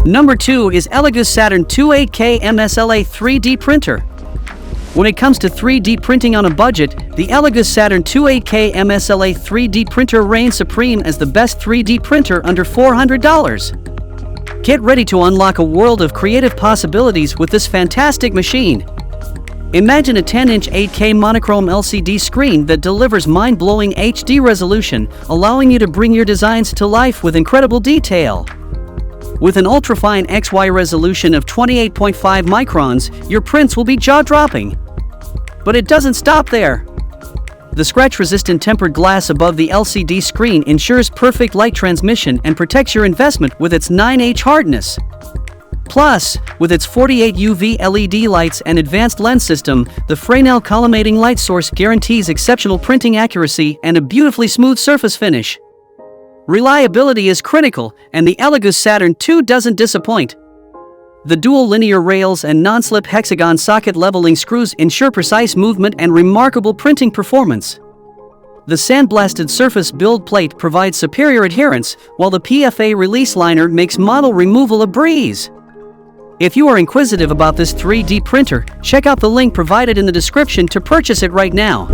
Number 2 is ELEGOO Saturn 28K MSLA 3D printer. When it comes to 3D printing on a budget, the ELEGOO Saturn 28K MSLA 3D printer reigns supreme as the best 3D printer under $400. Get ready to unlock a world of creative possibilities with this fantastic machine. Imagine a 10-inch 8K monochrome LCD screen that delivers mind-blowing HD resolution, allowing you to bring your designs to life with incredible detail. With an ultrafine XY resolution of 28.5 microns, your prints will be jaw-dropping. But it doesn't stop there. The scratch-resistant tempered glass above the LCD screen ensures perfect light transmission and protects your investment with its 9H hardness. Plus, with its 48 UV LED lights and advanced lens system, the Fresnel Collimating Light Source guarantees exceptional printing accuracy and a beautifully smooth surface finish. Reliability is critical, and the ELEGOO Saturn II doesn't disappoint. The dual linear rails and non-slip hexagon socket leveling screws ensure precise movement and remarkable printing performance. The sandblasted surface build plate provides superior adherence, while the PFA release liner makes model removal a breeze. If you are inquisitive about this 3D printer, check out the link provided in the description to purchase it right now.